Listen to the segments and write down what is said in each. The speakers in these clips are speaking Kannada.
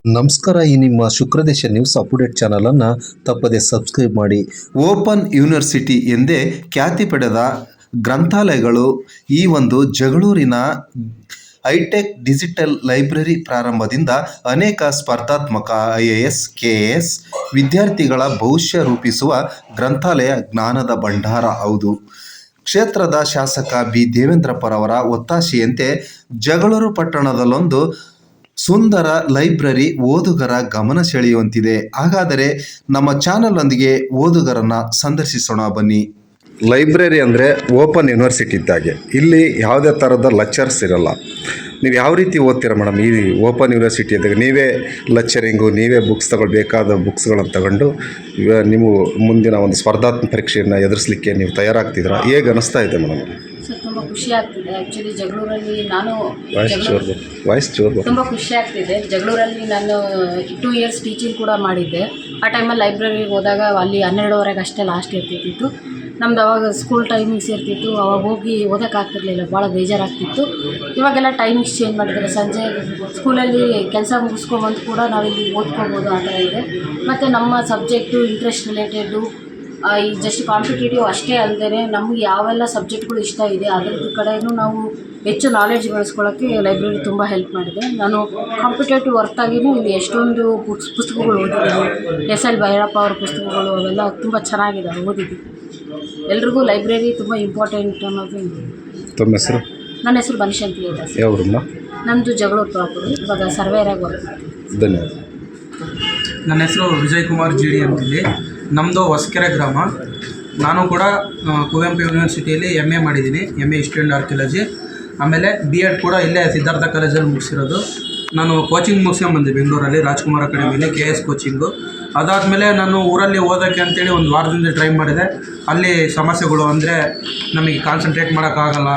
ನಮಸ್ಕಾರ. ಈ ನಿಮ್ಮ ಶುಕ್ರದೇಶ ನ್ಯೂಸ್ ಅಪ್ಡೇಟ್ ಚಾನಲ್ ಅನ್ನು ತಪ್ಪದೆ ಸಬ್ಸ್ಕ್ರೈಬ್ ಮಾಡಿ. ಓಪನ್ ಯೂನಿವರ್ಸಿಟಿ ಎಂದೇ ಖ್ಯಾತಿ ಪಡೆದ ಗ್ರಂಥಾಲಯಗಳು ಈ ಒಂದು ಜಗಳೂರಿನ ಹೈಟೆಕ್ ಡಿಜಿಟಲ್ ಲೈಬ್ರರಿ ಪ್ರಾರಂಭದಿಂದ ಅನೇಕ ಸ್ಪರ್ಧಾತ್ಮಕ IAS, KAS ವಿದ್ಯಾರ್ಥಿಗಳ ಭವಿಷ್ಯ ರೂಪಿಸುವ ಗ್ರಂಥಾಲಯ ಜ್ಞಾನದ ಭಂಡಾರ. ಹೌದು, ಕ್ಷೇತ್ರದ ಶಾಸಕ ಬಿ ದೇವೇಂದ್ರಪ್ಪರವರ ಒತ್ತಾಸೆಯಂತೆ ಜಗಳೂರು ಪಟ್ಟಣದಲ್ಲೊಂದು ಸುಂದರ ಲೈಬ್ರರಿ ಓದುಗರ ಗಮನ ಸೆಳೆಯುವಂತಿದೆ. ಹಾಗಾದರೆ ನಮ್ಮ ಚಾನಲ್ನೊಂದಿಗೆ ಓದುಗರನ್ನು ಸಂದರ್ಶಿಸೋಣ ಬನ್ನಿ. ಲೈಬ್ರರಿ ಅಂದರೆ ಓಪನ್ ಯೂನಿವರ್ಸಿಟಿ ಇದ್ದಾಗೆ. ಇಲ್ಲಿ ಯಾವುದೇ ಥರದ ಲೆಕ್ಚರ್ಸ್ ಇರಲ್ಲ. ನೀವು ಯಾವ ರೀತಿ ಓದ್ತೀರಾ ಮೇಡಮ್? ಈ ಓಪನ್ ಯೂನಿವರ್ಸಿಟಿ ಇದ್ದಾಗ ನೀವೇ ಲೆಕ್ಚರಿಂಗು, ನೀವೇ ಬುಕ್ಸ್ ಬೇಕಾದ ಬುಕ್ಸ್ಗಳನ್ನು ತಗೊಂಡು ನೀವು ಮುಂದಿನ ಒಂದು ಸ್ಪರ್ಧಾತ್ಮಕ ಪರೀಕ್ಷೆಯನ್ನು ಎದುರಿಸಲಿಕ್ಕೆ ನೀವು ತಯಾರಾಗ್ತಿದ್ದೀರಾ. ಹೇಗೆ ಅನಿಸ್ತಾ ಇದೆ ಮೇಡಮ್? ಸರ್, ತುಂಬ ಖುಷಿ ಆಗ್ತಿದೆ. ಆ್ಯಕ್ಚುಲಿ ಜಗಳೂರಲ್ಲಿ ನಾನು ವಾಯ್ಸ್ ಚೂರು ತುಂಬ ಖುಷಿ ಆಗ್ತಿದೆ. ಜಗಳೂರಲ್ಲಿ ನಾನು 2 ಇಯರ್ಸ್ ಟೀಚಿಂಗ್ ಕೂಡ ಮಾಡಿದ್ದೆ. ಆ ಟೈಮಲ್ಲಿ ಲೈಬ್ರರಿಗೆ ಹೋದಾಗ ಅಲ್ಲಿ 12:30 ಅಷ್ಟೇ ಲಾಸ್ಟ್ ಇರ್ತಿತ್ತು. ನಮ್ದು ಅವಾಗ ಸ್ಕೂಲ್ ಟೈಮಿಂಗ್ಸ್ ಇರ್ತಿತ್ತು. ಅವಾಗ ಹೋಗಿ ಓದೋಕ್ಕಾಗ್ತಿರ್ಲಿಲ್ಲ, ಭಾಳ ಬೇಜಾರಾಗ್ತಿತ್ತು. ಇವಾಗೆಲ್ಲ ಟೈಮಿಂಗ್ಸ್ ಚೇಂಜ್ ಮಾಡಿದ್ದಾರೆ. ಸಂಜೆ ಸ್ಕೂಲಲ್ಲಿ ಕೆಲಸ ಮುಗಿಸ್ಕೊಂಬಂದು ಕೂಡ ನಾವಿಲ್ಲಿ ಓದ್ಕೋಬೋದು, ಆ ಥರ ಇದೆ. ಮತ್ತು ನಮ್ಮ ಸಬ್ಜೆಕ್ಟು ಇಂಟ್ರೆಸ್ಟ್ ರಿಲೇಟೆಡು ಈ ಜಸ್ಟ್ ಕಾಂಪಿಟೇಟಿವ್ ಅಷ್ಟೇ ಅಲ್ಲದೆ ನಮಗೆ ಯಾವೆಲ್ಲ ಸಬ್ಜೆಕ್ಟ್ಗಳು ಇಷ್ಟ ಇದೆ ಅದ್ರದ್ದು ಕಡೆಯೂ ನಾವು ಹೆಚ್ಚು ನಾಲೆಡ್ಜ್ ಬೆಳೆಸ್ಕೊಳ್ಳೋಕ್ಕೆ ಲೈಬ್ರರಿ ತುಂಬ ಹೆಲ್ಪ್ ಮಾಡಿದೆ. ನಾನು ಕಾಂಪಿಟೇಟಿವ್ ಹೊರತಾಗಿಯೂ ಇಲ್ಲಿ ಎಷ್ಟೊಂದು ಪುಸ್ತಕಗಳು ಓದಿದ್ದೀನಿ. SL ಭೈರಪ್ಪ ಅವ್ರ ಪುಸ್ತಕಗಳು ಅವೆಲ್ಲ ತುಂಬ ಚೆನ್ನಾಗಿದೆ, ಓದಿದ್ದೀನಿ. ಎಲ್ರಿಗೂ ಲೈಬ್ರರಿ ತುಂಬ ಇಂಪಾರ್ಟೆಂಟ್ ಅನ್ನೋದು. ತಮ್ಮ ಹೆಸರು? ನನ್ನ ಹೆಸರು ಬನಶಂಕರಿ ಅಂತ. ಯಾವ್ರನ್ನ? ನಮ್ಮದು ಜಗಳೂರು ಪ್ರಾಪರ್, ಇವಾಗ ಸರ್ವೇರಾಗಿ ವರ್ಕ್. ಧನ್ಯವಾದ. ನನ್ನ ಹೆಸರು ವಿಜಯ್ ಕುಮಾರ್ GD ಅಂತೇಳಿ. ನಮ್ಮದು ಹೊಸಕೆರೆ ಗ್ರಾಮ. ನಾನು ಕೂಡ ಕುವೆಂಪು ಯೂನಿವರ್ಸಿಟಿಯಲ್ಲಿ MA ಮಾಡಿದ್ದೀನಿ, MA ಹಿಸ್ಟ್ರಿ ಆ್ಯಂಡ್ ಆರ್ಕಿಯಾಲಜಿ. ಆಮೇಲೆ BEd ಕೂಡ ಇಲ್ಲೇ ಸಿದ್ಧಾರ್ಥ ಕಾಲೇಜಲ್ಲಿ ಮುಗಿಸಿರೋದು. ನಾನು ಕೋಚಿಂಗ್ ಮುಗಿಸ್ಕೊಂಬಂದೆ ಬೆಂಗಳೂರಲ್ಲಿ ರಾಜ್ಕುಮಾರ್ ಅಕಾಡೆಮಿಲಿ KS ಕೋಚಿಂಗು. ಅದಾದಮೇಲೆ ನಾನು ಊರಲ್ಲಿ ಓದೋಕ್ಕೆ ಅಂತೇಳಿ ಒಂದು ವಾರದಿಂದ ಟ್ರೈ ಮಾಡಿದೆ. ಅಲ್ಲಿ ಸಮಸ್ಯೆಗಳು ಅಂದರೆ ನಮಗೆ ಕಾನ್ಸಂಟ್ರೇಟ್ ಮಾಡೋಕ್ಕಾಗಲ್ಲ.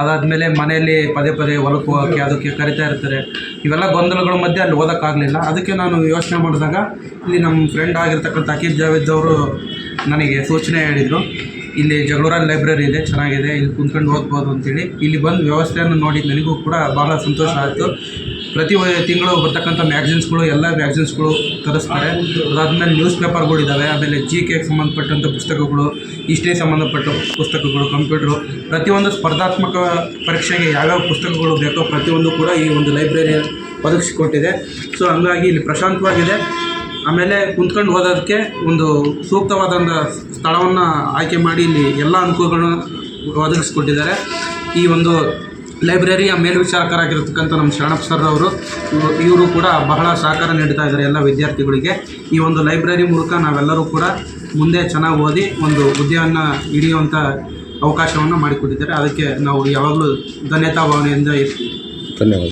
ಅದಾದಮೇಲೆ ಮನೆಯಲ್ಲಿ ಪದೇ ಪದೇ ಹೊಲಕ್ಕೆ ಹೋಗೋಕ್ಕೆ ಅದಕ್ಕೆ ಕರಿತಾ ಇರ್ತಾರೆ. ಇವೆಲ್ಲ ಗೊಂದಲಗಳ ಮಧ್ಯೆ ಅಲ್ಲಿ ಓದೋಕ್ಕಾಗಲಿಲ್ಲ. ಅದಕ್ಕೆ ನಾನು ಯೋಚನೆ ಮಾಡಿದಾಗ ಇಲ್ಲಿ ನಮ್ಮ ಫ್ರೆಂಡ್ ಆಗಿರ್ತಕ್ಕಂಥ ಅಕೀಬ್ ಜಾವೇದ್ ಅವರು ನನಗೆ ಸೂಚನೆ ಹೇಳಿದರು, ಇಲ್ಲಿ ಜಗಳೂರಲ್ಲಿ ಲೈಬ್ರರಿ ಇದೆ, ಚೆನ್ನಾಗಿದೆ, ಇಲ್ಲಿ ಕುಂತ್ಕೊಂಡು ಓದ್ಬೋದು ಅಂತೇಳಿ. ಇಲ್ಲಿ ಬಂದು ವ್ಯವಸ್ಥೆಯನ್ನು ನೋಡಿ ನನಗೂ ಕೂಡ ಭಾಳ ಸಂತೋಷ ಆಯಿತು. ಪ್ರತಿ ತಿಂಗಳು ಬರ್ತಕ್ಕಂಥ ಮ್ಯಾಗ್ಝಿನ್ಸ್ಗಳು, ಎಲ್ಲ ಮ್ಯಾಗ್ಝಿನ್ಸ್ಗಳು ತರಿಸ್ತಾರೆ. ಅದಾದಮೇಲೆ ನ್ಯೂಸ್ ಪೇಪರ್ಗಳಿದ್ದಾವೆ. ಆಮೇಲೆ GKಗೆ ಸಂಬಂಧಪಟ್ಟಂಥ ಪುಸ್ತಕಗಳು, ಹಿಸ್ಟ್ರಿಗೆ ಸಂಬಂಧಪಟ್ಟ ಪುಸ್ತಕಗಳು, ಕಂಪ್ಯೂಟ್ರು, ಪ್ರತಿಯೊಂದು ಸ್ಪರ್ಧಾತ್ಮಕ ಪರೀಕ್ಷೆಗೆ ಯಾವ್ಯಾವ ಪುಸ್ತಕಗಳು ಬೇಕೋ ಪ್ರತಿಯೊಂದು ಕೂಡ ಈ ಒಂದು ಲೈಬ್ರರಿ ಒದಗಿಸಿಕೊಟ್ಟಿದೆ. ಸೊ ಹಂಗಾಗಿ ಇಲ್ಲಿ ಪ್ರಶಾಂತವಾಗಿದೆ. ಆಮೇಲೆ ಕುಂತ್ಕೊಂಡು ಓದೋದಕ್ಕೆ ಒಂದು ಸೂಕ್ತವಾದಂಥ ಸ್ಥಳವನ್ನು ಆಯ್ಕೆ ಮಾಡಿ ಇಲ್ಲಿ ಎಲ್ಲ ಅನುಕೂಲಗಳನ್ನು ಒದಗಿಸ್ಕೊಟ್ಟಿದ್ದಾರೆ. ಈ ಒಂದು ಲೈಬ್ರರಿಯ ಮೇಲ್ವಿಚಾರಕರಾಗಿರ್ತಕ್ಕಂಥ ನಮ್ಮ ಶರಣಪ್ಪ ಸರ್ ಅವರು, ಇವರು ಕೂಡ ಬಹಳ ಸಹಕಾರ ನೀಡ್ತಾ ಇದ್ದಾರೆ ಎಲ್ಲ ವಿದ್ಯಾರ್ಥಿಗಳಿಗೆ. ಈ ಒಂದು ಲೈಬ್ರರಿ ಮೂಲಕ ನಾವೆಲ್ಲರೂ ಕೂಡ ಮುಂದೆ ಚೆನ್ನಾಗಿ ಓದಿ ಒಂದು ಹುದ್ದೆಯನ್ನು ಹಿಡಿಯುವಂಥ ಅವಕಾಶವನ್ನು ಮಾಡಿಕೊಟ್ಟಿದ್ದಾರೆ. ಅದಕ್ಕೆ ನಾವು ಯಾವಾಗಲೂ ಧನ್ಯತಾ ಭಾವನೆಯಿಂದ ಇರ್ತೀವಿ. ಧನ್ಯವಾದ.